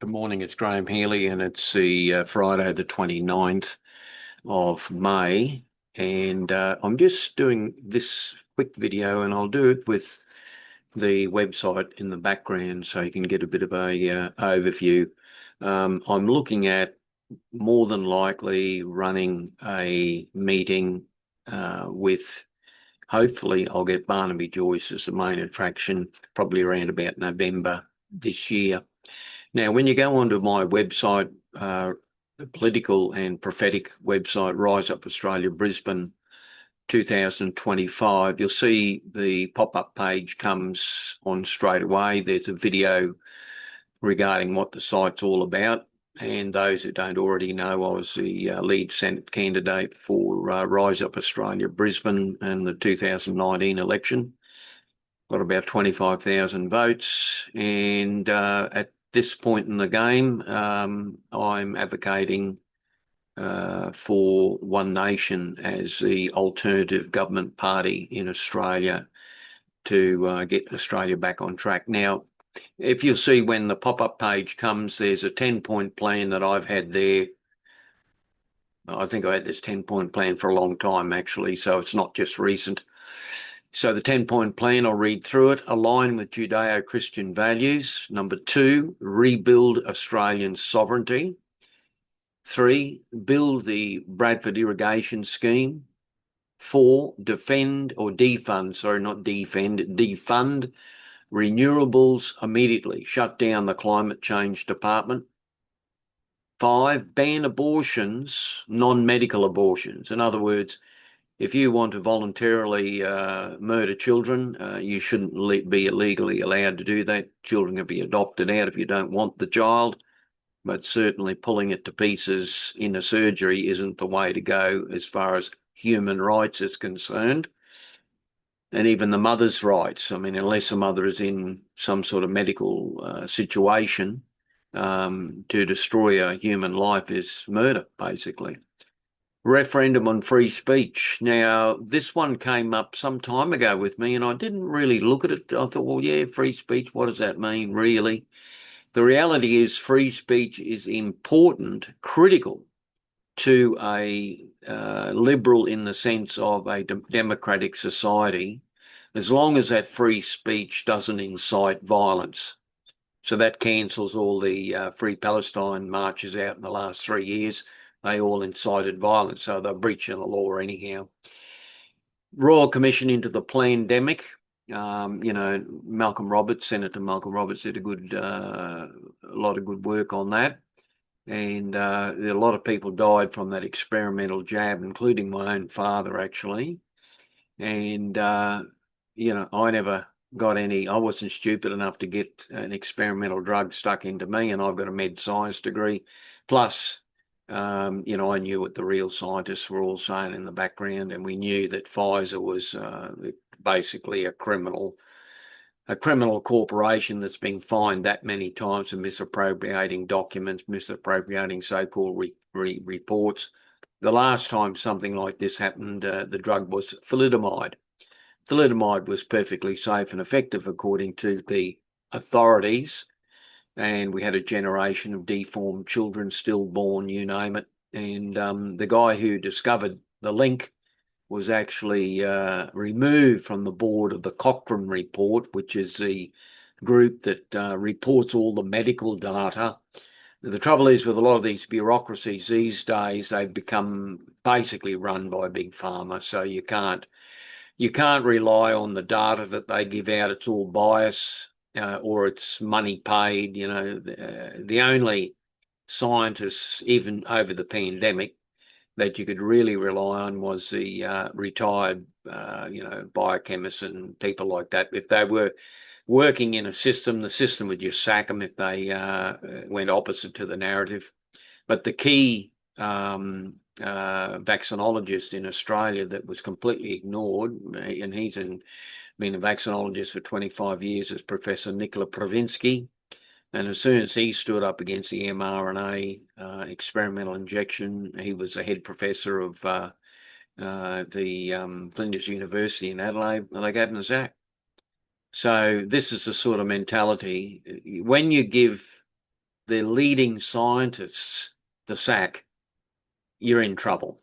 Good morning, it's Graham Healy, and it's the Friday, the 29th of May. And I'm just doing this quick video, and I'll do it with the website in the background so you can get a bit of a overview. I'm looking at more than likely running a meeting with, hopefully, I'll get Barnaby Joyce as the main attraction, probably around about November this year. Now, when you go onto my website, the political and prophetic website, Rise Up Australia Brisbane 2025, you'll see the pop-up page comes on straight away. There's a video regarding what the site's all about. And those who don't already know, I was the lead Senate candidate for Rise Up Australia Brisbane in the 2019 election. Got about 25,000 votes. And at this point in the game, I'm advocating for One Nation as the alternative government party in Australia to get Australia back on track. Now, if you'll see when the pop-up page comes, there's a 10-point plan that I've had there. I think I had this 10-point plan for a long time, actually, so it's not just recent. So the 10-point plan, I'll read through it. Align with Judeo-Christian values. Number 2, rebuild Australian sovereignty. 3, build the Bradford irrigation scheme. 4, defend renewables immediately. Shut down the climate change department. 5, ban abortions, non-medical abortions. In other words, if you want to voluntarily murder children, you shouldn't be illegally allowed to do that. Children can be adopted out if you don't want the child, but certainly pulling it to pieces in a surgery isn't the way to go as far as human rights is concerned. And even the mother's rights. I mean, unless a mother is in some sort of medical situation, to destroy a human life is murder, basically. Referendum on free speech. Now, this one came up some time ago with me, and I didn't really look at it. I thought, well, yeah, free speech, what does that mean, really? The reality is free speech is important, critical to a liberal in the sense of a democratic society, as long as that free speech doesn't incite violence. So that cancels all the Free Palestine marches out in the last 3 years. They all incited violence, so they're breaching the law anyhow. Royal Commission into the pandemic. Malcolm Roberts, Senator Malcolm Roberts, did a lot of good work on that. And a lot of people died from that experimental jab, including my own father, actually. And, I never got any. I wasn't stupid enough to get an experimental drug stuck into me, and I've got a med science degree. Plus, I knew what the real scientists were all saying in the background, and we knew that Pfizer was basically a criminal corporation that's been fined that many times for misappropriating documents, misappropriating so-called reports. The last time something like this happened, the drug was thalidomide. Thalidomide was perfectly safe and effective according to the authorities, and we had a generation of deformed children stillborn, you name it. And the guy who discovered the link was actually removed from the board of the Cochrane Report, which is the group that reports all the medical data. The trouble is with a lot of these bureaucracies these days, they've become basically run by Big Pharma, so you can't rely on the data that they give out. It's all bias or it's money paid. The only scientists, even over the pandemic, that you could really rely on was the retired, biochemists and people like that. If they were working in a system, the system would just sack them if they went opposite to the narrative. But the key vaccinologist in Australia that was completely ignored, and he's been a vaccinologist for 25 years, is Professor Nikola Pravinsky. And as soon as he stood up against the mRNA experimental injection, he was a head professor of the Flinders University in Adelaide, and they gave him the sack. So this is the sort of mentality. When you give the leading scientists, the SAC, you're in trouble.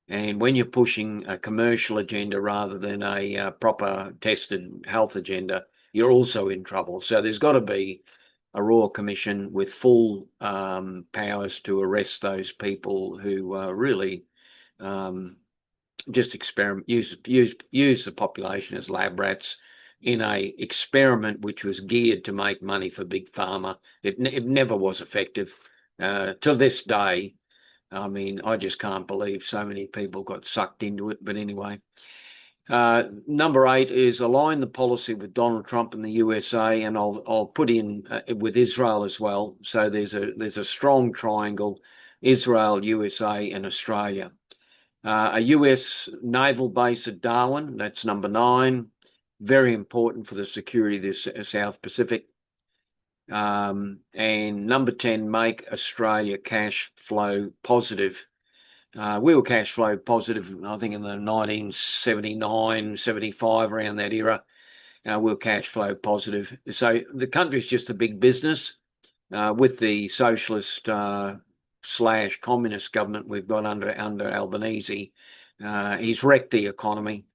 And when you're pushing a commercial agenda rather than a proper tested health agenda, you're also in trouble. So there's got to be a Royal Commission with full powers to arrest those people who really just experiment, use the population as lab rats in a experiment which was geared to make money for Big Pharma. It never was effective. To this day, I mean, I just can't believe so many people got sucked into it. But anyway, number 8 is align the policy with Donald Trump and the USA, and I'll put in with Israel as well. So there's a strong triangle: Israel, USA, and Australia. A US naval base at Darwin, that's number 9. Very important for the security of the South Pacific. And number 10, make Australia cash flow positive. We were cash flow positive, I think, in the 1979, 75, around that era. We were cash flow positive. So the country's just a big business. With the socialist / communist government we've got under Albanese, he's wrecked the economy,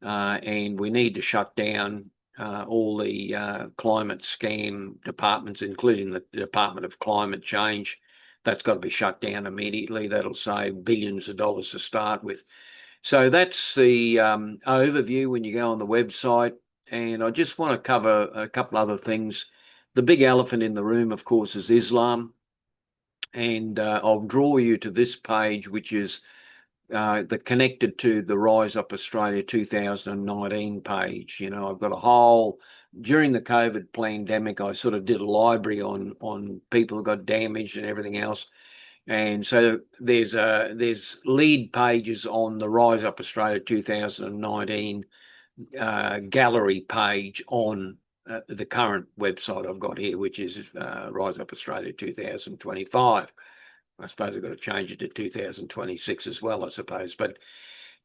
and we need to shut down all the climate scam departments, including the Department of Climate Change. That's got to be shut down immediately. That'll save billions of dollars to start with. So that's the overview when you go on the website. And I just want to cover a couple other things. The big elephant in the room, of course, is Islam. And I'll draw you to this page, which is connected to the Rise Up Australia 2019 page. You know, I've got a whole, during the COVID pandemic, I sort of did a library on people who got damaged and everything else. And so there's lead pages on the Rise Up Australia 2019 gallery page on the current website I've got here, which is Rise Up Australia 2025. I suppose I've got to change it to 2026 as well, I suppose. But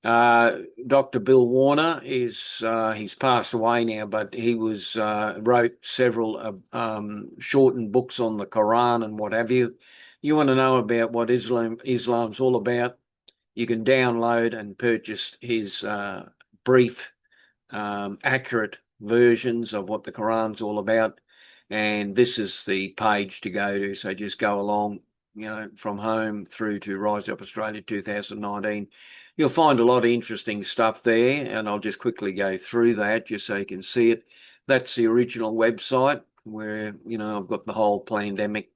Dr. Bill Warner is he's passed away now, but he was wrote several shortened books on the Quran and what have you. You want to know about what Islam's all about? You can download and purchase his brief, accurate versions of what the Quran's all about. And this is the page to go to. So just go along, you know, from home through to Rise Up Australia 2019. You'll find a lot of interesting stuff there, and I'll just quickly go through that just so you can see it. That's the original website where, you know, I've got the whole pandemic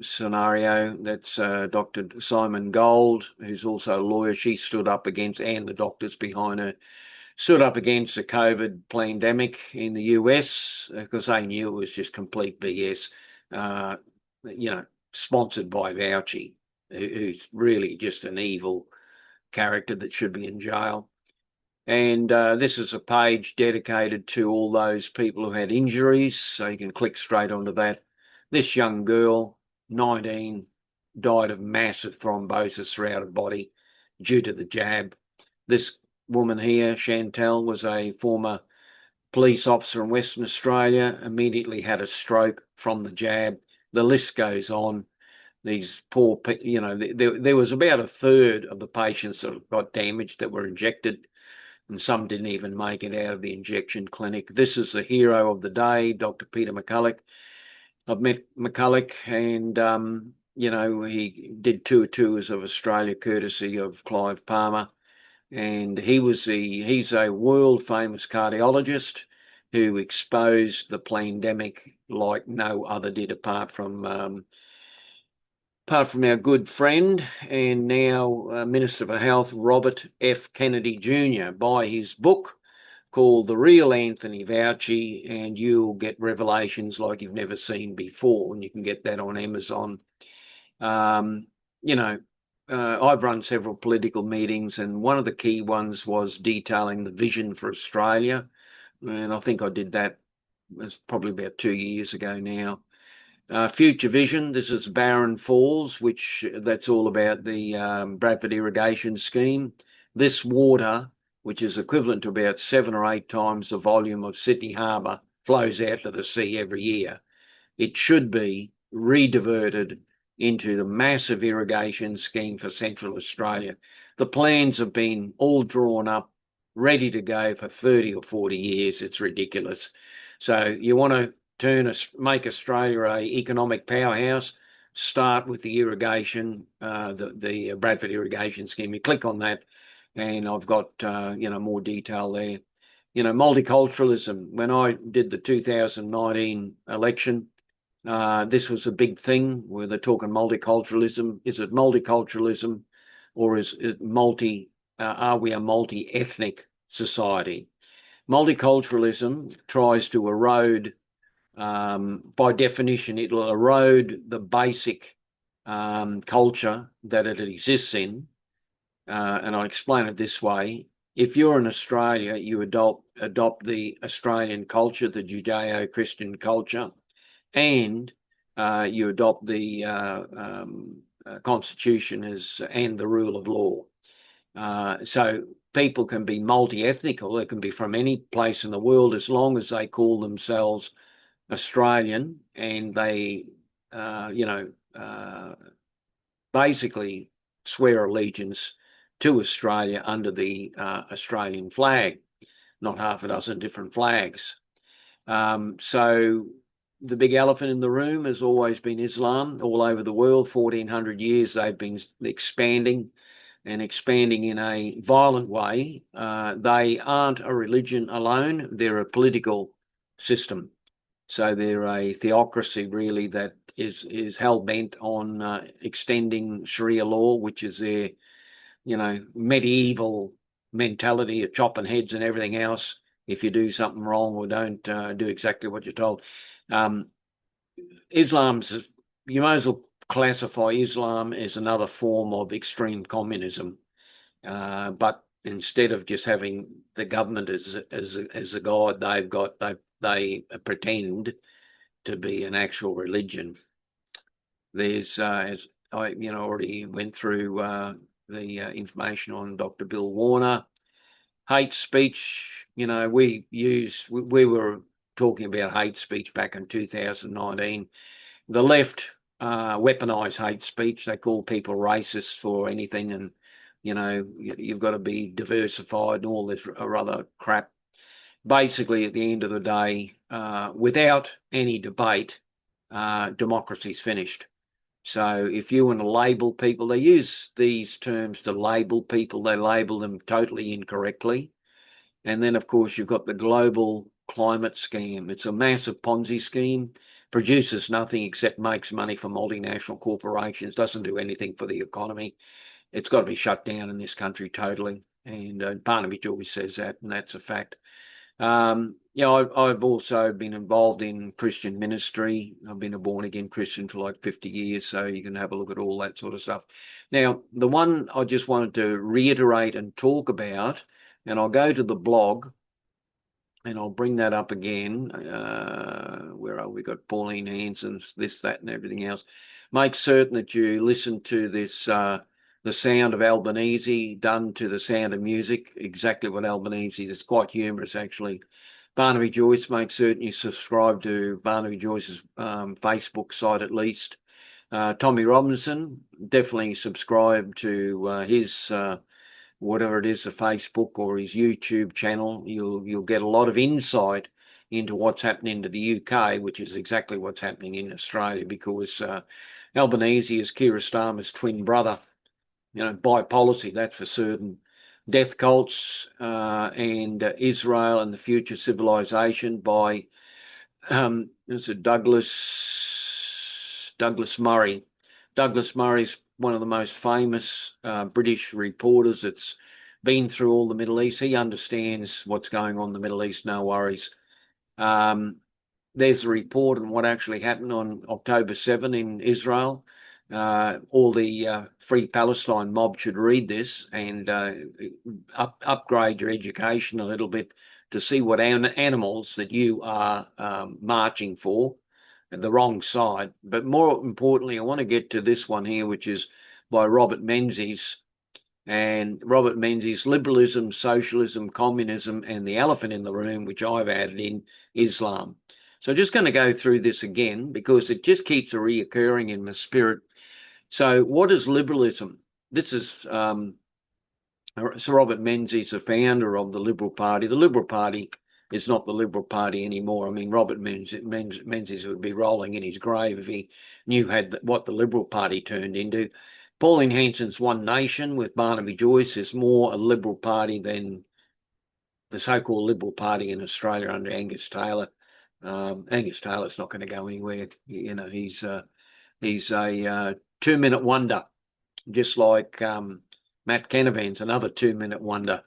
scenario. That's Dr. Simon Gold, who's also a lawyer. She stood up against, and the doctors behind her, stood up against the COVID pandemic in the US because they knew it was just complete BS. You know, sponsored by Fauci, who's really just an evil character that should be in jail. And this is a page dedicated to all those people who had injuries, so you can click straight onto that. This young girl, 19, died of massive thrombosis throughout her body due to the jab. This woman here, Chantel, was a former police officer in Western Australia, immediately had a stroke from the jab. The list goes on. These poor, you know, there was about a third of the patients that got damaged that were injected, and some didn't even make it out of the injection clinic. This is the hero of the day, Dr. Peter McCulloch. I've met McCulloch, and you know, he did 2 tours of Australia courtesy of Clive Palmer, and he's a world famous cardiologist who exposed the pandemic like no other did, apart from our good friend and now Minister for Health, Robert F. Kennedy Jr., by his book called The Real Anthony Fauci, and you'll get revelations like you've never seen before, and you can get that on Amazon. You know, I've run several political meetings, and one of the key ones was detailing the vision for Australia, and I think I did that, it was probably about 2 years ago now. Future Vision, this is Barron Falls, that's all about the Bradford irrigation scheme. This water, which is equivalent to about 7 or 8 times the volume of Sydney Harbour, flows out to the sea every year. it should be rediverted into the massive irrigation scheme for Central Australia. The plans have been all drawn up, ready to go for 30 or 40 years. It's ridiculous. So you want to make Australia a economic powerhouse, start with the irrigation, the Bradford irrigation scheme. You click on that, and I've got more detail there. Multiculturalism. When I did the 2019 election, this was a big thing where they're talking multiculturalism. Is it multiculturalism, or is it are we a multi-ethnic society? Multiculturalism tries to erode, by definition, it'll erode the basic culture that it exists in. And I'll explain it this way. If you're in Australia, you adopt the Australian culture, the Judeo-Christian culture, and you adopt the Constitution and the rule of law. So people can be multi-ethnical. They can be from any place in the world as long as they call themselves Australian, and they, basically swear allegiance to Australia under the Australian flag, not half a dozen different flags. So the big elephant in the room has always been Islam all over the world. 1400 years they've been expanding in a violent way. They aren't a religion alone, they're a political system. So they're a theocracy, really, that is hell-bent on extending Sharia law, which is their, medieval mentality of chopping heads and everything else if you do something wrong or don't do exactly what you're told. Islam's, you might as well classify Islam as another form of extreme communism, but instead of just having the government as a god, they pretend to be an actual religion. There's, as I already went through the information on Dr. Bill Warner, hate speech. We were talking about hate speech back in 2019. The left weaponize hate speech. They call people racist for anything, and you've got to be diversified and all this other crap. Basically, at the end of the day, without any debate, democracy's finished. So if you want to label people, they use these terms to label people. They label them totally incorrectly. And then, of course, you've got the global climate scam. It's a massive Ponzi scheme, produces nothing except makes money for multinational corporations, doesn't do anything for the economy. It's got to be shut down in this country totally. And Barnaby Joyce says that, and that's a fact. I've also been involved in Christian ministry. I've been a born-again Christian for like 50 years, so you can have a look at all that sort of stuff. Now, the one I just wanted to reiterate and talk about, and I'll go to the blog, and I'll bring that up again. Where are we? Got Pauline Hanson, this, that, and everything else. Make certain that you listen to this, The Sound of Albanese, done to the sound of music, exactly what Albanese is. It's quite humorous, actually. Barnaby Joyce, make certain you subscribe to Barnaby Joyce's Facebook site at least. Tommy Robinson, definitely subscribe to his whatever it is, the Facebook or his YouTube channel. You'll get a lot of insight into what's happening to the UK, which is exactly what's happening in Australia, because Albanese is Keir Starmer's twin brother. By policy, that's for certain. Death cults and Israel and the future civilization by Douglas Murray. Douglas Murray's one of the most famous British reporters that's been through all the Middle East. He understands what's going on in the Middle East, no worries. There's a report on what actually happened on October 7 in Israel. All the Free Palestine mob should read this and upgrade your education a little bit to see what animals that you are marching for, the wrong side. But more importantly, I want to get to this one here, which is by Robert Menzies. And Robert Menzies, Liberalism, Socialism, Communism, and the elephant in the room, which I've added in, Islam. So just going to go through this again because it just keeps reoccurring in my spirit. So what is liberalism? This is Sir Robert Menzies, the founder of the Liberal Party. The Liberal Party is not the Liberal Party anymore. I mean, Robert Menzies would be rolling in his grave if he knew what the Liberal Party turned into. Pauline Hanson's One Nation with Barnaby Joyce is more a Liberal Party than the so-called Liberal Party in Australia under Angus Taylor. Angus Taylor's not going to go anywhere. You know, he's a 2-minute wonder, just like Matt Canavan's another 2-minute wonder.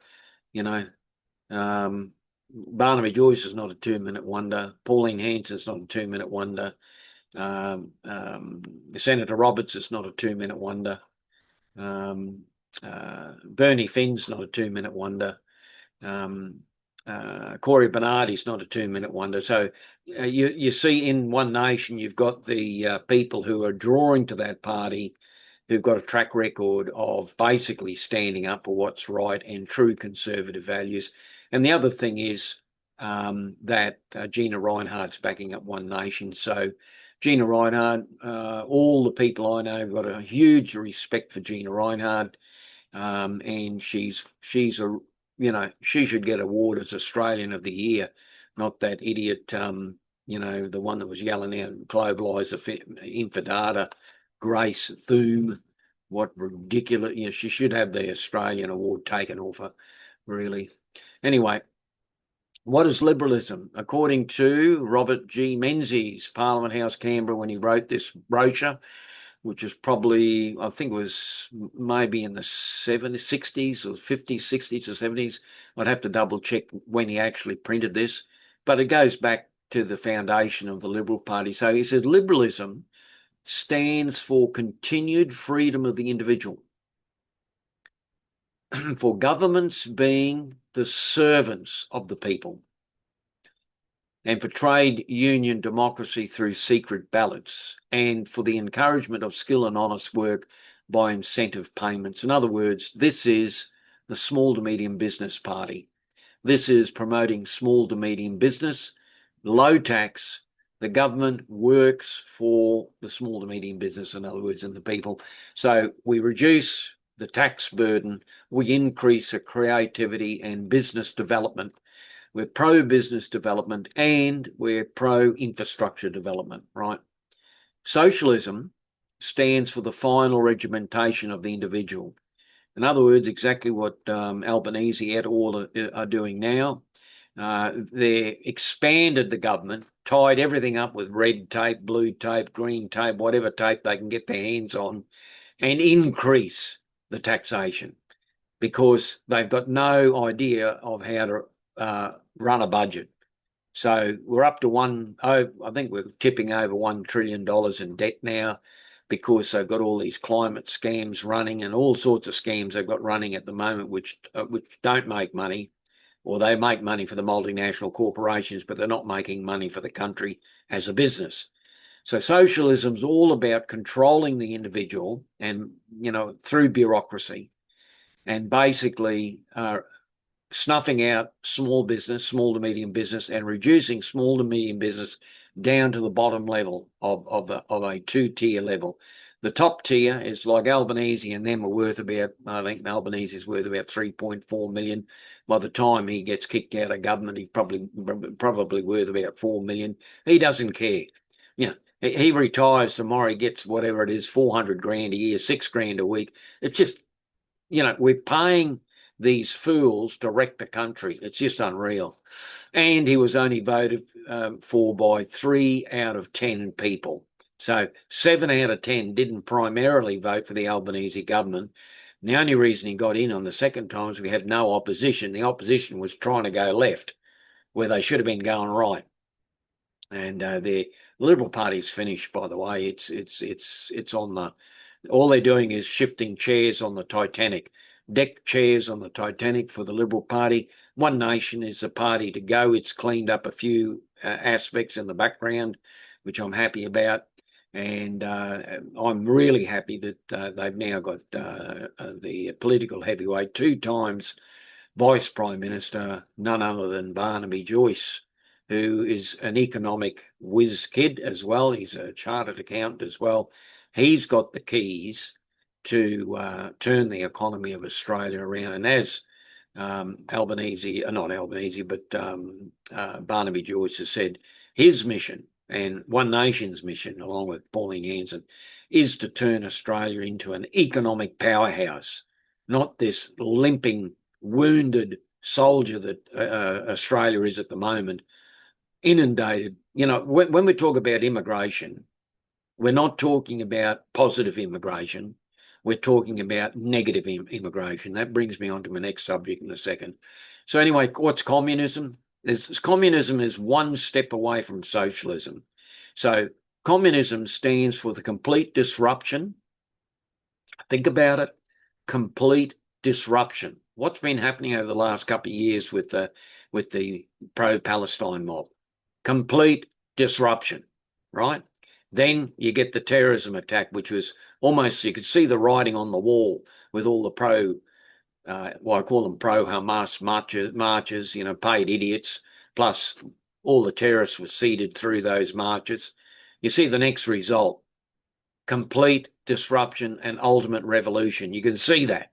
You know, Barnaby Joyce is not a 2-minute wonder. Pauline Hanson's not a 2-minute wonder. Senator Roberts is not a 2-minute wonder. Bernie Finn's not a 2-minute wonder. Corey Bernardi's not a 2-minute wonder. So you see in One Nation, you've got the people who are drawing to that party, who've got a track record of basically standing up for what's right and true conservative values. And the other thing is that Gina Rinehart's backing up One Nation. So Gina Rinehart, all the people I know have got a huge respect for Gina Rinehart, and she's a, you know, she should get award as Australian of the Year, not that idiot, you know, the one that was yelling out globaliser infidata, Grace Thune. What ridiculous, you know, she should have the Australian award taken off her, really. Anyway, what is liberalism? According to Robert G. Menzies, Parliament House, Canberra, when he wrote this brochure, which is probably, I think it was maybe in the 60s or 50s, 60s or 70s. I'd have to double check when he actually printed this, but it goes back to the foundation of the Liberal Party. So he said liberalism stands for continued freedom of the individual, for governments being the servants of the people, and for trade union democracy through secret ballots, and for the encouragement of skill and honest work by incentive payments. In other words, this is the small to medium business party. This is promoting small to medium business, low tax. The government works for the small to medium business, in other words, and the people. So we reduce the tax burden, we increase the creativity and business development. We're pro-business development and we're pro-infrastructure development, right? Socialism stands for the final regimentation of the individual. In other words, exactly what Albanese et al. Are doing now. They expanded the government, tied everything up with red tape, blue tape, green tape, whatever tape they can get their hands on, and increase the taxation because they've got no idea of how to run a budget. So we're up to I think we're tipping over $1 trillion in debt now because they've got all these climate scams running and all sorts of scams they've got running at the moment, which don't make money, or they make money for the multinational corporations, but they're not making money for the country as a business. So socialism's all about controlling the individual and, you know, through bureaucracy, and basically snuffing out small business, small to medium business, and reducing small to medium business down to the bottom level of a two-tier level. The top tier is like Albanese, and them are worth about, I think Albanese is worth about 3.4 million. By the time he gets kicked out of government, he's probably worth about 4 million. He doesn't care. You know, he retires tomorrow, he gets whatever it is, 400 grand a year, 6 grand a week. It's just, you know, we're paying these fools to wreck the country. It's just unreal. And he was only voted for by 3 out of 10 people. So 7 out of 10 didn't primarily vote for the Albanese government. And the only reason he got in on the second time is we had no opposition. The opposition was trying to go left where they should have been going right. And the Liberal Party's finished, by the way. It's on the, all they're doing is shifting chairs on the Titanic. Deck chairs on the Titanic for the Liberal Party. One Nation is the party to go. It's cleaned up a few aspects in the background, which I'm happy about. And I'm really happy that they've now got the political heavyweight, 2 times Vice Prime Minister, none other than Barnaby Joyce, who is an economic whiz kid as well. He's a chartered accountant as well. He's got the keys to turn the economy of Australia around. And as Albanese, not Albanese, but Barnaby Joyce has said, his mission and One Nation's mission, along with Pauline Hanson, is to turn Australia into an economic powerhouse, not this limping, wounded soldier that Australia is at the moment, inundated. You know, when we talk about immigration, we're not talking about positive immigration. We're talking about negative immigration. That brings me on to my next subject in a second. So anyway, what's communism? Communism is one step away from socialism. So communism stands for the complete disruption. Think about it, complete disruption. What's been happening over the last couple of years with the pro-Palestine mob? Complete disruption, right? Then you get the terrorism attack, which was almost, you could see the writing on the wall with all the I call them pro-Hamas marches, you know, paid idiots, plus all the terrorists were seeded through those marches. You see the next result, complete disruption and ultimate revolution. You can see that.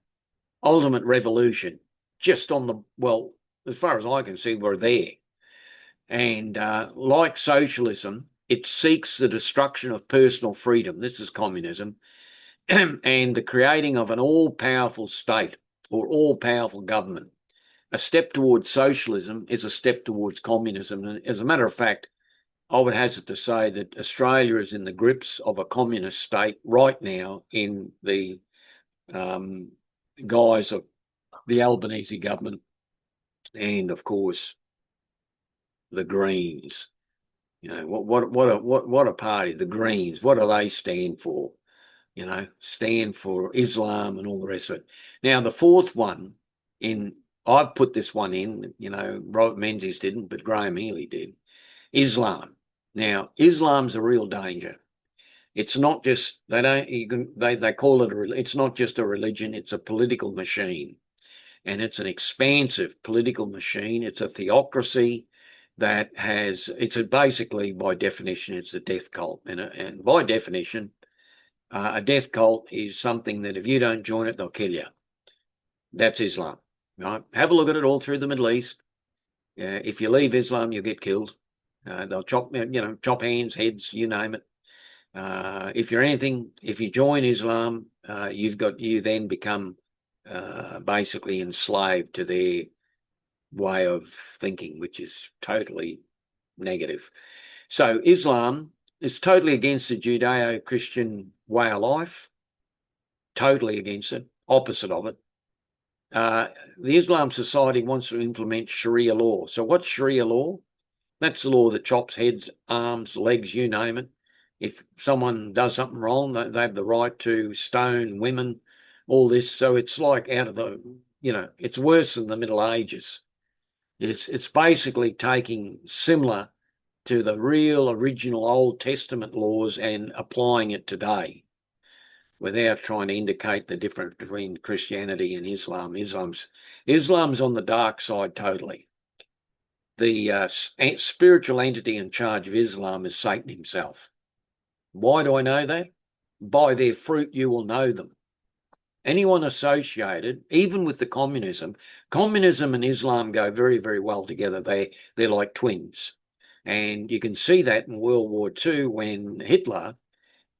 Ultimate revolution, just on the, well, as far as I can see, we're there. And like socialism, it seeks the destruction of personal freedom. This is communism. And the creating of an all-powerful state or all-powerful government. A step towards socialism is a step towards communism. And as a matter of fact, I would hazard to say that Australia is in the grips of a communist state right now in the guise of the Albanese government and, of course, the Greens. You know, what a party, the Greens. What do they stand for? You know, stand for Islam and all the rest of it. Now, the fourth one, I've put this one in, you know, Robert Menzies didn't, but Graham Healy did, Islam. Now, Islam's a real danger. It's not just, they call it it's not just a religion, it's a political machine. And it's an expansive political machine. It's a theocracy that it's basically, by definition, it's a death cult. And by definition, a death cult is something that if you don't join it, they'll kill you. That's Islam. Right? Have a look at it all through the Middle East. If you leave Islam, you'll get killed. They'll chop hands, heads, you name it. If you join Islam, you then become basically enslaved to their way of thinking, which is totally negative. So Islam is totally against the Judeo-Christian way of life, totally against it, opposite of it. The Islam Society wants to implement Sharia law. So what's Sharia law? That's the law that chops heads, arms, legs, you name it. If someone does something wrong, they have the right to stone women, all this. So it's like out of the, you know, it's worse than the Middle Ages. It's basically taking similar to the real original Old Testament laws and applying it today without trying to indicate the difference between Christianity and Islam. Islam's on the dark side totally. The spiritual entity in charge of Islam is Satan himself. Why do I know that? By their fruit you will know them. Anyone associated, even with the communism and Islam go very, very well together. They're like twins. And you can see that in World War II when Hitler,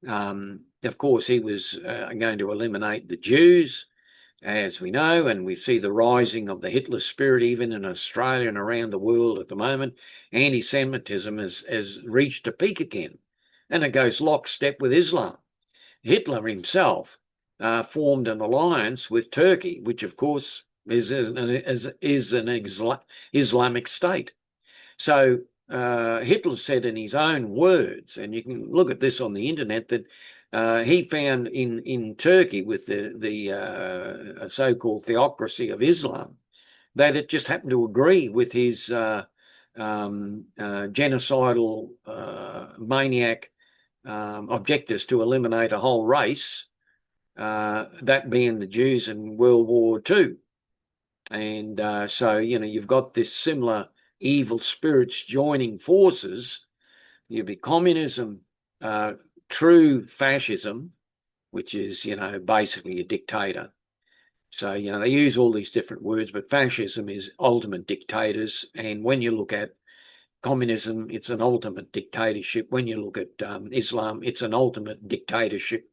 of course, he was going to eliminate the Jews, as we know, and we see the rising of the Hitler spirit even in Australia and around the world at the moment. Anti-Semitism has reached a peak again, and it goes lockstep with Islam. Hitler himself formed an alliance with Turkey, which, of course, is an Islamic state. So Hitler said in his own words, and you can look at this on the internet, that he found in Turkey with the so-called theocracy of Islam, that it just happened to agree with his genocidal maniac objectives to eliminate a whole race, that being the Jews in World War II. And so, you know, you've got this similar evil spirits joining forces, you'd be communism, true fascism, which is, basically a dictator. So, they use all these different words, but fascism is ultimate dictators. And when you look at communism, it's an ultimate dictatorship. When you look at Islam, it's an ultimate dictatorship.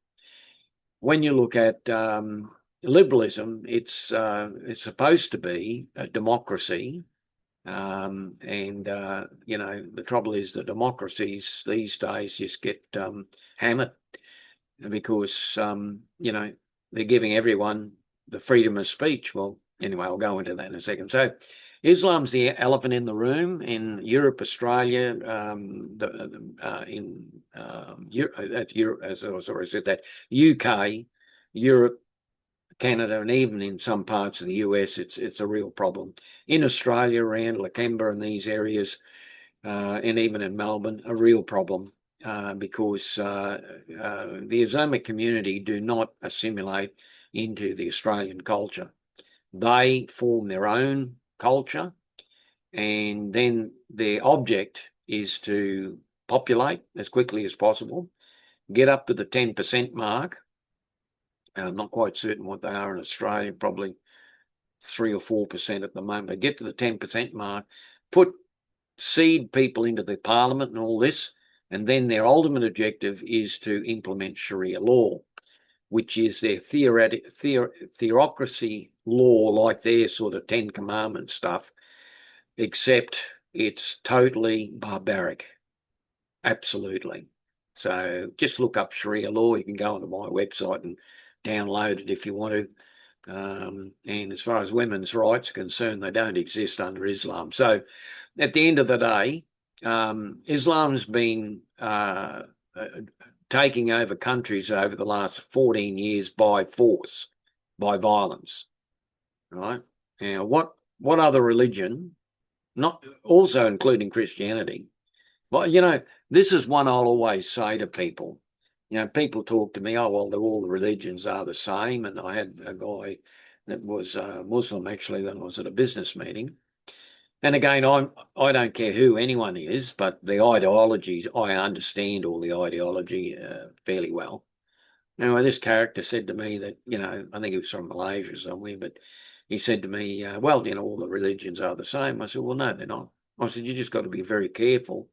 When you look at liberalism, it's supposed to be a democracy. The trouble is that democracies these days just get hammered because, they're giving everyone the freedom of speech. Well, anyway, I'll go into that in a second. So Islam's the elephant in the room in Europe, Australia, Europe, as I already said, that UK, Europe, Canada, and even in some parts of the US, it's a real problem. In Australia, around Lakemba and these areas, and even in Melbourne, a real problem because the Islamic community do not assimilate into the Australian culture. They form their own culture, and then their object is to populate as quickly as possible, get up to the 10% mark. I'm not quite certain what they are in Australia, probably 3 or 4% at the moment. They get to the 10% mark, seed people into the parliament and all this, and then their ultimate objective is to implement Sharia law, which is their theocracy law, like their sort of 10 Commandments stuff, except it's totally barbaric. Absolutely. So just look up Sharia law. You can go onto my website and download it if you want to. And as far as women's rights are concerned, they don't exist under Islam. So at the end of the day, Islam's been taking over countries over the last 14 years by force, by violence, right? Now, what other religion, not also including Christianity, well, this is one I'll always say to people. People talk to me, oh, well, all the religions are the same. And I had a guy that was Muslim, actually, that was at a business meeting. And again, I don't care who anyone is, but the ideologies, I understand all the ideology fairly well. Now, this character said to me that, I think he was from Malaysia somewhere, but he said to me, well, all the religions are the same. I said, well, no, they're not. I said, you just got to be very careful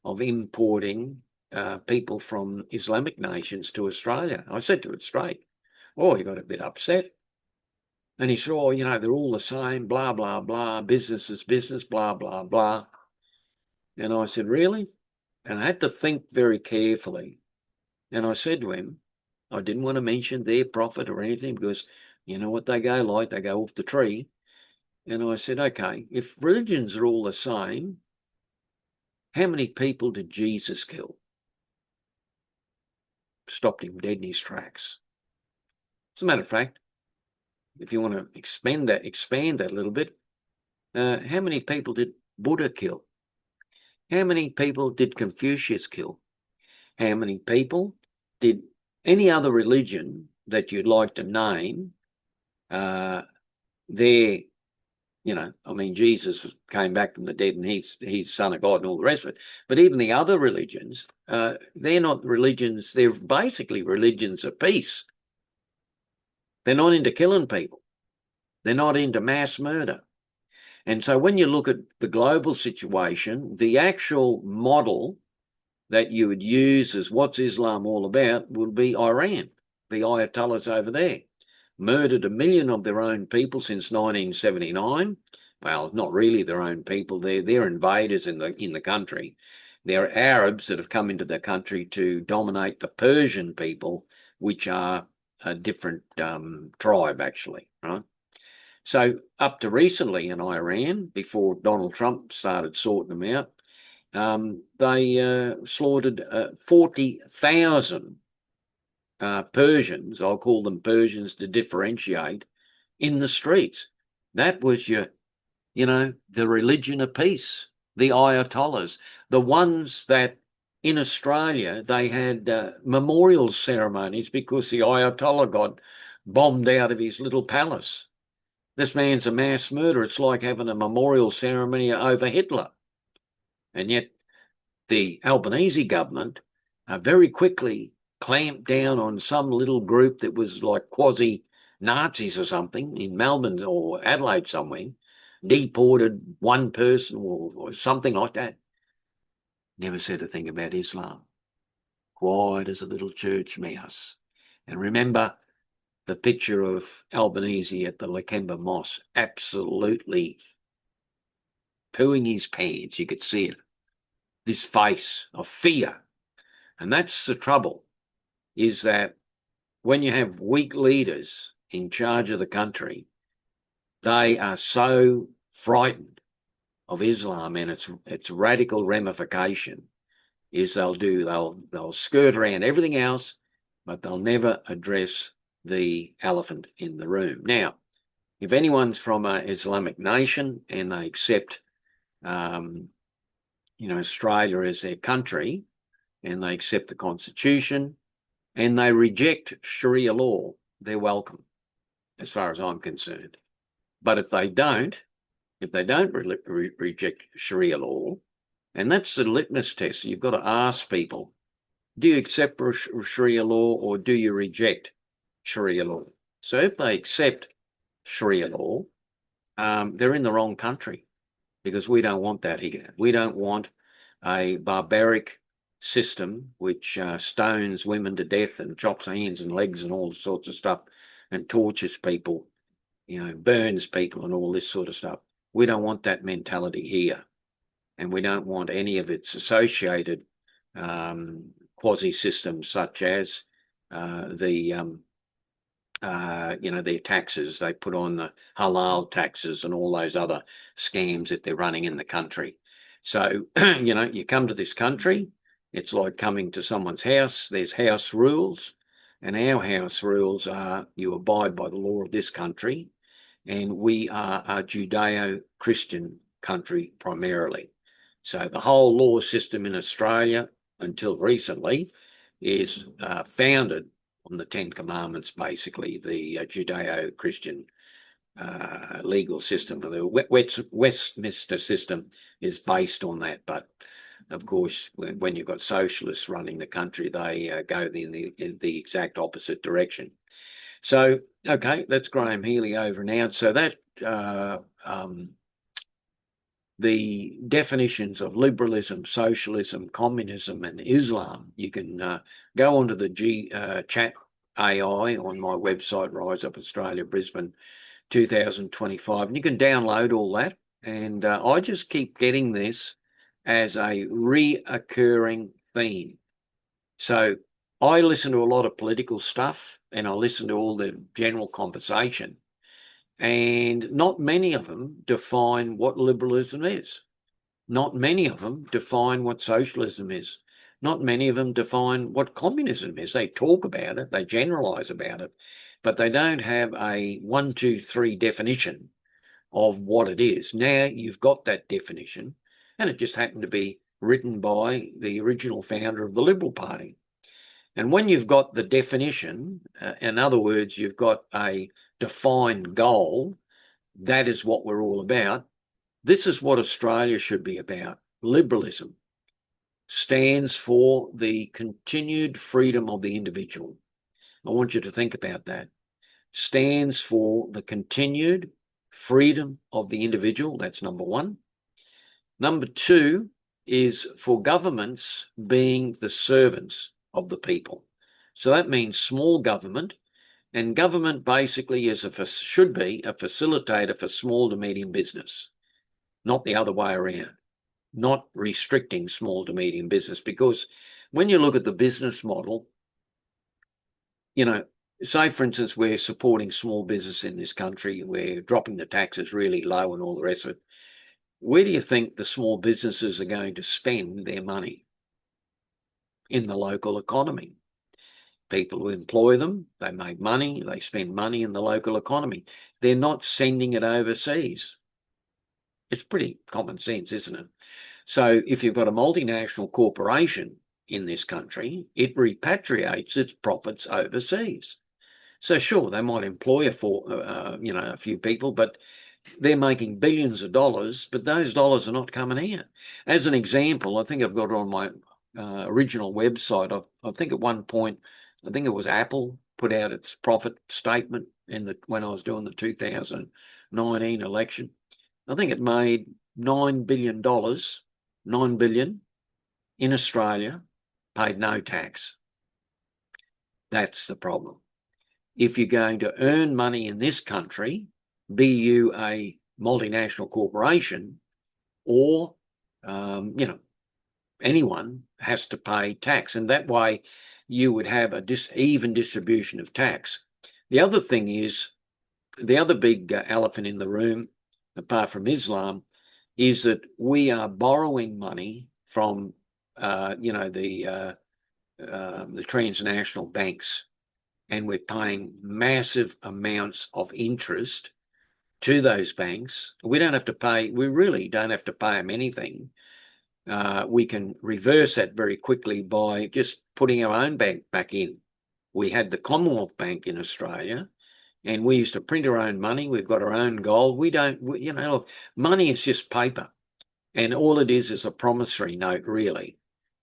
of importing people from Islamic nations to Australia. I said to it straight. Oh, he got a bit upset. And he said, oh, they're all the same, blah, blah, blah, business is business, blah, blah, blah. And I said, really? And I had to think very carefully. And I said to him, I didn't want to mention their prophet or anything because you know what they go like, they go off the tree. And I said, okay, if religions are all the same, how many people did Jesus kill? Stopped him dead in his tracks. As a matter of fact, if you want to expand that a little bit, how many people did Buddha kill? How many people did Confucius kill? How many people did any other religion that you'd like to name? Jesus came back from the dead and he's Son of God and all the rest of it. But even the other religions, they're not religions. They're basically religions of peace. They're not into killing people. They're not into mass murder. And so when you look at the global situation, the actual model that you would use as what's Islam all about would be Iran, the Ayatollahs over there. Murdered 1 million of their own people since 1979. Well, not really their own people. They're invaders in the country. They're Arabs that have come into the country to dominate the Persian people, which are a different tribe, actually, right? So up to recently in Iran, before Donald Trump started sorting them out, they slaughtered 40,000 Persians. I'll call them Persians to differentiate, in the streets. That was the religion of peace, the Ayatollahs, the ones that in Australia they had memorial ceremonies because the Ayatollah got bombed out of his little palace. This man's a mass murderer. It's like having a memorial ceremony over Hitler. And yet the Albanese government very quickly clamped down on some little group that was like quasi-Nazis or something in Melbourne or Adelaide somewhere, deported one person or something like that. Never said a thing about Islam. Quiet as a little church mouse. And remember the picture of Albanese at the Lakemba Mosque, absolutely pooing his pants. You could see it. This face of fear. And that's the trouble, is that when you have weak leaders in charge of the country, they are so frightened of Islam and its radical ramification is they'll skirt around everything else, but they'll never address the elephant in the room. Now, if anyone's from an Islamic nation and they accept Australia as their country, and they accept the Constitution, and they reject Sharia law, they're welcome, as far as I'm concerned. But if they don't reject Sharia law, and that's the litmus test, you've got to ask people, do you accept Sharia law or do you reject Sharia law? So if they accept Sharia law, they're in the wrong country, because we don't want that here. We don't want a barbaric system which stones women to death and chops hands and legs and all sorts of stuff and tortures people, burns people and all this sort of stuff. We don't want that mentality here. And we don't want any of its associated quasi-systems such as their taxes. They put on the halal taxes and all those other scams that they're running in the country. So, you come to this country, it's like coming to someone's house. There's house rules, and our house rules are you abide by the law of this country, and we are a Judeo-Christian country primarily. So the whole law system in Australia, until recently, is founded on the Ten Commandments, basically, the Judeo-Christian legal system. The Westminster system is based on that, but of course, when you've got socialists running the country, they go in the exact opposite direction. So, okay, that's Graham Healy over and out. So that the definitions of liberalism, socialism, communism, and Islam, you can go onto the chat AI on my website, Rise Up Australia, Brisbane 2025, and you can download all that. And I just keep getting this as a reoccurring theme. So I listen to a lot of political stuff and I listen to all the general conversation, and not many of them define what liberalism is. Not many of them define what socialism is. Not many of them define what communism is. They talk about it, they generalize about it, but they don't have a 1, 2, 3 definition of what it is. Now you've got that definition, and it just happened to be written by the original founder of the Liberal Party. And when you've got the definition, in other words, you've got a defined goal, that is what we're all about. This is what Australia should be about. Liberalism stands for the continued freedom of the individual. I want you to think about that. Stands for the continued freedom of the individual. That's number one. Number two is for governments being the servants of the people. So that means small government, and government basically should be a facilitator for small to medium business, not the other way around, not restricting small to medium business. Because when you look at the business model, say, for instance, we're supporting small business in this country, we're dropping the taxes really low and all the rest of it. Where do you think the small businesses are going to spend their money? In the local economy. People who employ them, they make money, they spend money in the local economy. They're not sending it overseas. It's pretty common sense, isn't it? So if you've got a multinational corporation in this country, it repatriates its profits overseas. So sure, they might employ a few people, but they're making billions of dollars, but those dollars are not coming here. As an example, I think I've got it on my original website. I think at one point, I think it was Apple put out its profit statement when I was doing the 2019 election. I think it made $9 billion, $9 billion in Australia, paid no tax. That's the problem. If you're going to earn money in this country, be you a multinational corporation or, anyone has to pay tax. And that way you would have a even distribution of tax. The other thing is, the other big elephant in the room, apart from Islam, is that we are borrowing money from, the transnational banks, and we're paying massive amounts of interest to those banks. We really don't have to pay them anything. We can reverse that very quickly by just putting our own bank back in. We had the Commonwealth Bank in Australia, and we used to print our own money. We've got our own gold. Look, money is just paper, and all it is a promissory note, really.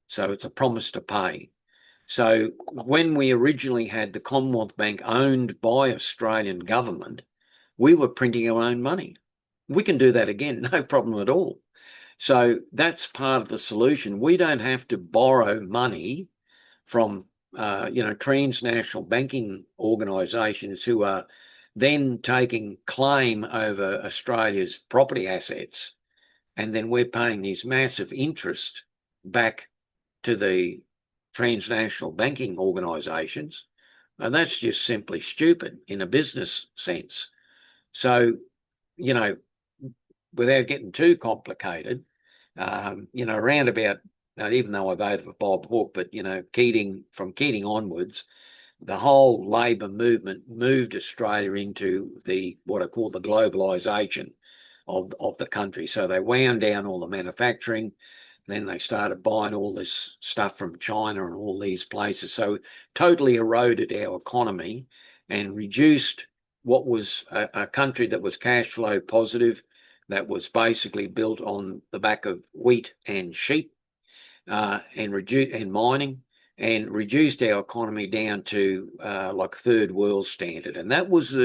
So it's a promise to pay. So when we originally had the Commonwealth Bank owned by Australian government, we were printing our own money. We can do that again, no problem at all. So that's part of the solution. We don't have to borrow money from, transnational banking organisations who are then taking claim over Australia's property assets, and then we're paying these massive interest back to the transnational banking organisations, and that's just simply stupid in a business sense. So, without getting too complicated, around about, even though I voted for Bob Hawke, but, from Keating onwards, the whole Labor movement moved Australia into what I call the globalisation of the country. So they wound down all the manufacturing. Then they started buying all this stuff from China and all these places. So totally eroded our economy and reduced what was a country that was cash flow positive, that was basically built on the back of wheat and sheep, and mining, and reduced our economy down to like third world standard. And that was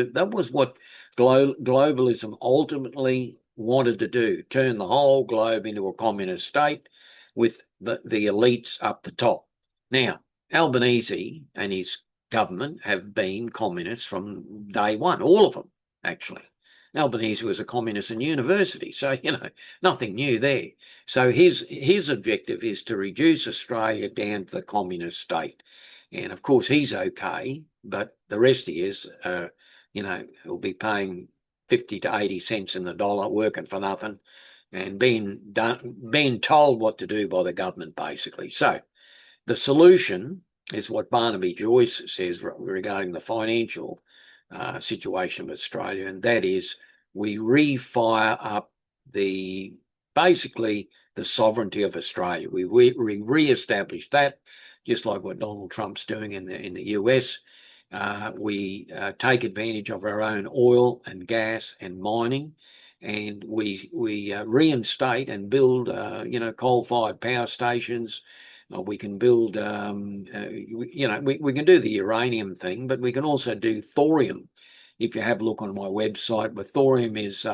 what globalism ultimately wanted to do: turn the whole globe into a communist state with the elites up the top. Now, Albanese and his government have been communists from day one, all of them, actually. Albanese was a communist in university, so, nothing new there. So his objective is to reduce Australia down to the communist state. And of course, he's okay, but the rest of us, will be paying 50 to 80 cents in the dollar, working for nothing, and being told what to do by the government, basically. So the solution is what Barnaby Joyce says regarding the financial situation of Australia, and that is we refire up basically the sovereignty of Australia. We re-establish that, just like what Donald Trump's doing in the US. We take advantage of our own oil and gas and mining, and we reinstate and build coal-fired power stations. We can build, we can do the uranium thing, but we can also do thorium. If you have a look on my website, where thorium is,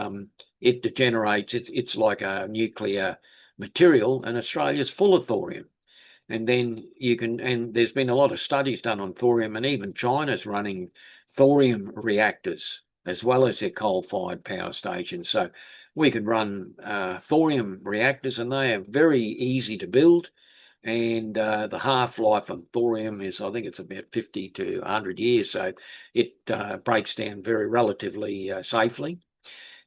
it degenerates. It's like a nuclear material, and Australia's full of thorium. And then and there's been a lot of studies done on thorium, and even China's running thorium reactors as well as their coal-fired power stations. So we could run thorium reactors, and they are very easy to build. And the half-life of thorium is, I think it's about 50 to 100 years, so it breaks down very relatively safely.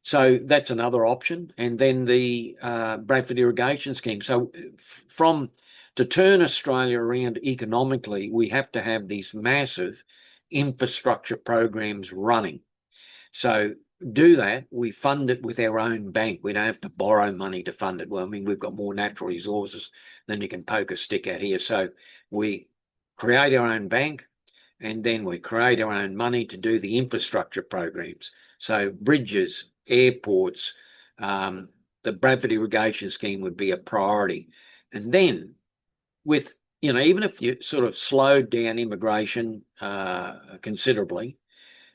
So that's another option. And then the Bradford Irrigation Scheme. So to turn Australia around economically, we have to have these massive infrastructure programs running. So do that. We fund it with our own bank. We don't have to borrow money to fund it. Well, I mean, we've got more natural resources than you can poke a stick at here. So we create our own bank. and then we create our own money to do the infrastructure programs. So bridges, airports, the Bradford Irrigation Scheme would be a priority. And then with, even if you sort of slowed down immigration considerably,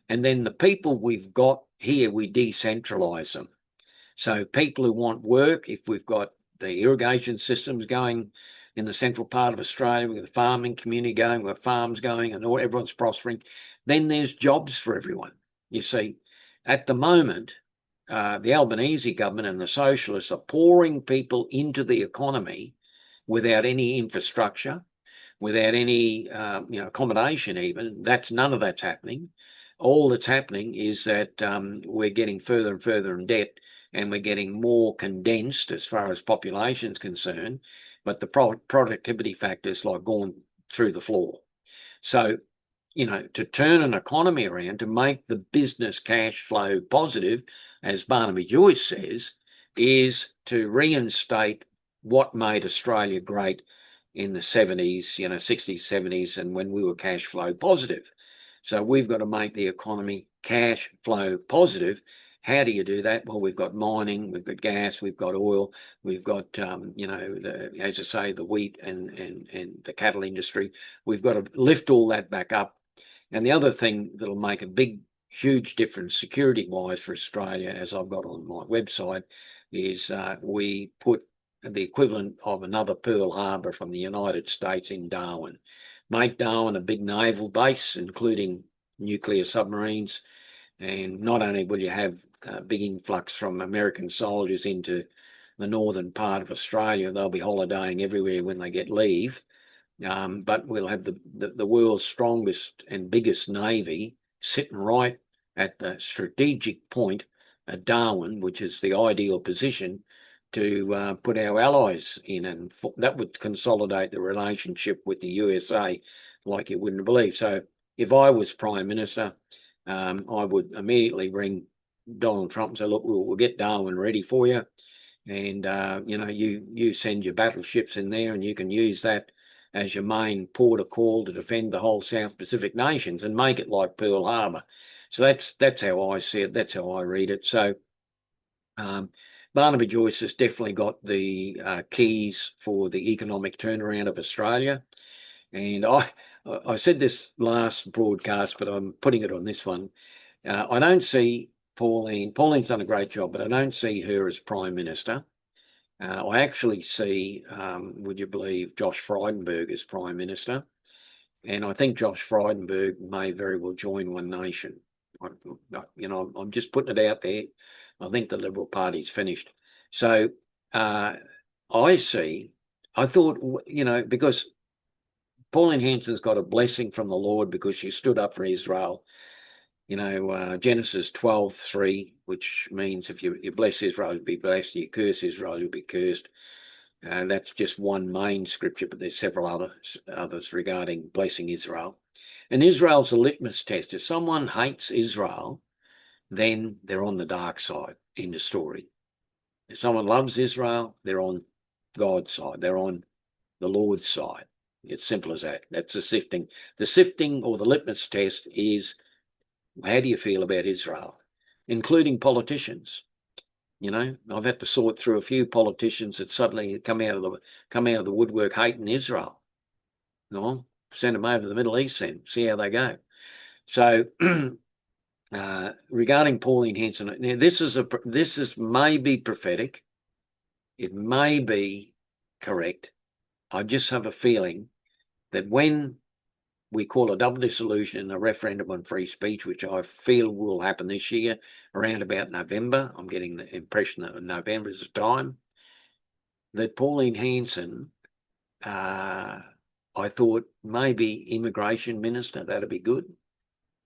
and then the people we've got here, we decentralise them. So people who want work, if we've got the irrigation systems going in the central part of Australia, we've got the farming community going, we've got farms going, and everyone's prospering, then there's jobs for everyone. You see, at the moment, the Albanese government and the socialists are pouring people into the economy without any infrastructure, without any accommodation even. None of that's happening. All that's happening is that we're getting further and further in debt, and we're getting more condensed as far as population is concerned, but the productivity factor's like gone through the floor. So, to turn an economy around, to make the business cash flow positive, as Barnaby Joyce says, is to reinstate what made Australia great in the 70s, 60s, 70s, and when we were cash flow positive. So we've got to make the economy cash flow positive. How do you do that? Well, we've got mining, we've got gas, we've got oil, we've got, as I say, the wheat and the cattle industry. We've got to lift all that back up. And the other thing that'll make a huge difference security-wise for Australia, as I've got on my website, is we put the equivalent of another Pearl Harbor from the United States in Darwin. Make Darwin a big naval base, including nuclear submarines. And not only will you have a big influx from American soldiers into the northern part of Australia, they'll be holidaying everywhere when they get leave, but we'll have the world's strongest and biggest navy sitting right at the strategic point at Darwin, which is the ideal position to put our allies in, and that would consolidate the relationship with the USA like you wouldn't believe. So if I was Prime Minister, I would immediately ring Donald Trump and say, look, we'll get Darwin ready for you, and you send your battleships in there, and you can use that as your main port of call to defend the whole South Pacific nations and make it like Pearl Harbor. So that's how I see it. That's how I read it. So Barnaby Joyce has definitely got the keys for the economic turnaround of Australia. And I said this last broadcast, but I'm putting it on this one. I don't see Pauline. Pauline's done a great job, but I don't see her as Prime Minister. I actually see, would you believe, Josh Frydenberg as Prime Minister. And I think Josh Frydenberg may very well join One Nation. I'm just putting it out there. I think the Liberal Party's finished. So I thought, because Pauline Hanson's got a blessing from the Lord because she stood up for Israel. Genesis 12:3, which means if you bless Israel, you'll be blessed. You curse Israel, you'll be cursed. That's just one main scripture, but there's several others regarding blessing Israel. And Israel's a litmus test. If someone hates Israel, then they're on the dark side in the story. If someone loves Israel, they're on God's side. They're on the Lord's side. It's simple as that. That's the sifting. The sifting or the litmus test is, how do you feel about Israel, including politicians? I've had to sort through a few politicians that suddenly come out of the woodwork hating Israel. Send them over to the Middle East then, see how they go. So regarding Pauline Hanson, now this is maybe prophetic. It may be correct. I just have a feeling that when we call a double dissolution and a referendum on free speech, which I feel will happen this year around about November. I'm getting the impression that November is the time. That Pauline Hanson, I thought maybe immigration minister, that'd be good.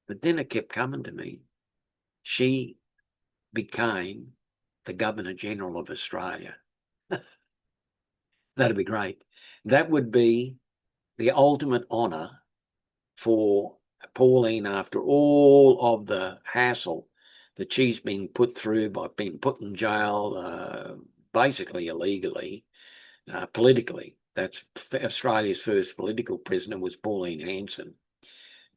But then it kept coming to me. She became the Governor General of Australia. That'd be great. That would be the ultimate honour for Pauline after all of the hassle that she's been put through by being put in jail, basically illegally, politically. That's Australia's first political prisoner was Pauline Hanson.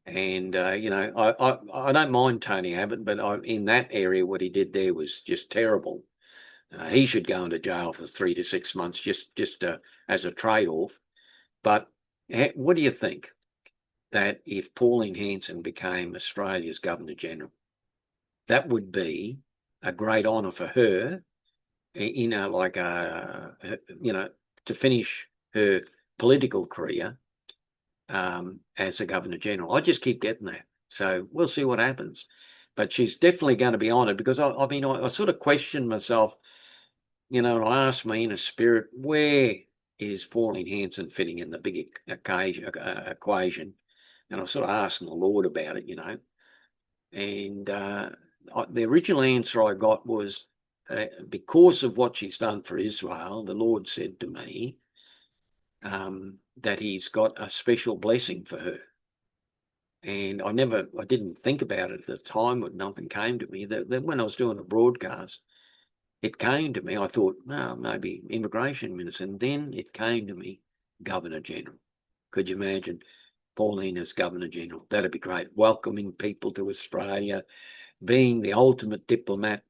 And, I don't mind Tony Abbott, but in that area, what he did there was just terrible. He should go into jail for 3 to 6 months just as a trade-off. But what do you think that if Pauline Hanson became Australia's Governor-General, that would be a great honour for her, to finish her political career as a Governor-General. I just keep getting that. So we'll see what happens. But she's definitely going to be honoured, because I sort of questioned myself, and I asked me in a spirit, where is Pauline Hanson fitting in the big equation? And I was sort of asking the Lord about it, and the original answer I got was, because of what she's done for Israel, the Lord said to me that he's got a special blessing for her. And I didn't think about it at the time, but nothing came to me. That when I was doing a broadcast, it came to me. I thought, no, maybe immigration minister. And then it came to me, Governor-General. Could you imagine Pauline as Governor-General? That'd be great. Welcoming people to Australia, being the ultimate diplomat,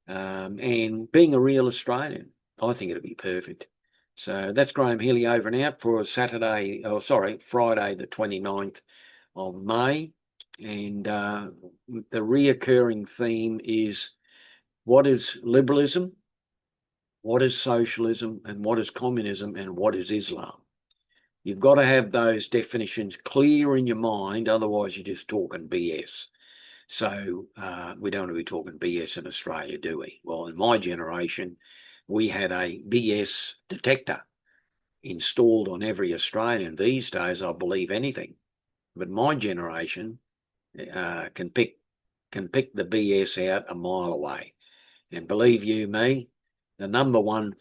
and being a real Australian. I think it'd be perfect. So that's Graham Healy over and out for Friday, the 29th of May. And the reoccurring theme is, what is liberalism, what is socialism, and what is communism, and what is Islam? You've got to have those definitions clear in your mind, otherwise you're just talking BS. So we don't want to be talking BS in Australia, do we? Well, in my generation, we had a BS detector installed on every Australian. These days, I believe anything. But my generation can pick the BS out a mile away. And believe you me, the number one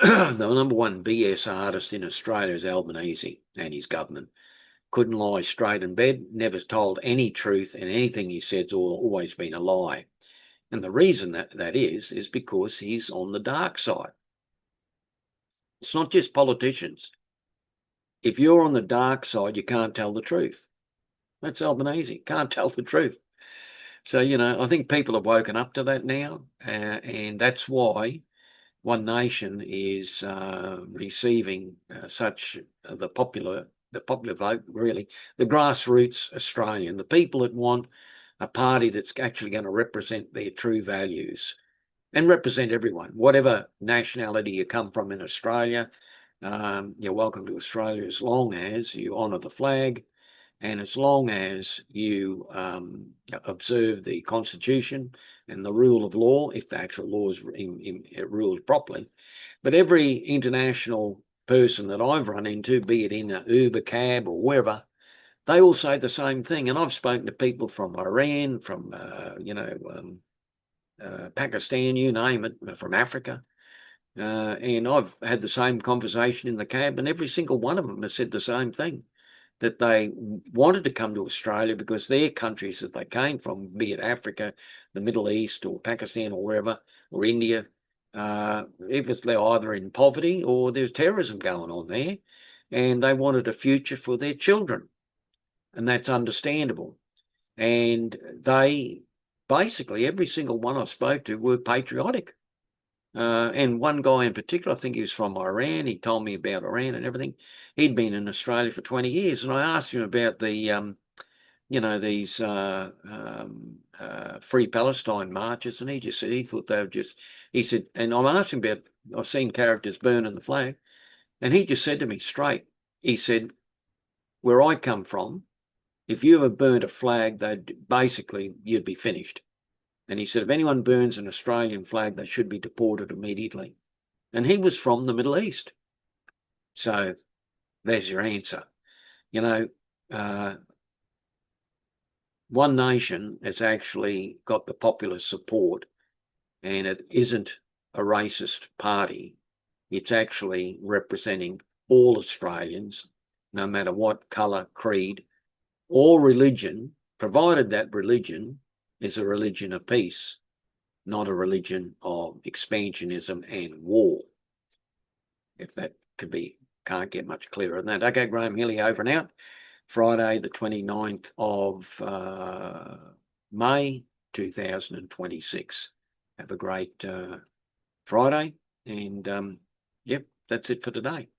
BS artist in Australia is Albanese and his government. Couldn't lie straight in bed, never told any truth, and anything he said's always been a lie. And the reason that is because he's on the dark side. It's not just politicians. If you're on the dark side, you can't tell the truth. That's Albanese. Can't tell the truth. So, I think people have woken up to that now, and that's why One Nation is receiving the popular vote, really, the grassroots Australian, the people that want a party that's actually going to represent their true values and represent everyone, whatever nationality you come from in Australia. You're welcome to Australia as long as you honour the flag, and as long as you observe the Constitution and the rule of law, if the actual law is ruled properly. But every international person that I've run into, be it in an Uber cab or wherever, they all say the same thing. And I've spoken to people from Iran, from Pakistan, you name it, from Africa. And I've had the same conversation in the cab, and every single one of them has said the same thing, that they wanted to come to Australia because their countries that they came from, be it Africa, the Middle East, or Pakistan, or wherever, or India, if they're either in poverty or there's terrorism going on there, and they wanted a future for their children. And that's understandable. And they, basically, every single one I spoke to were patriotic. And one guy in particular, I think he was from Iran. He told me about Iran and everything. He'd been in Australia for 20 years. And I asked him about the, these Free Palestine marches. And he just said he thought they were he said, and I asked him about, I've seen characters burning the flag. And he just said to me straight, he said, where I come from, if you ever burnt a flag, you'd be finished. And he said, if anyone burns an Australian flag, they should be deported immediately. And he was from the Middle East. So there's your answer. One Nation has actually got the popular support, and it isn't a racist party. It's actually representing all Australians, no matter what colour, creed, or religion, provided that religion is a religion of peace, not a religion of expansionism and war. If that can't get much clearer than that. Okay, Graham Healy over and out. Friday, the 29th of May 2026. Have a great Friday, and yep, that's it for today.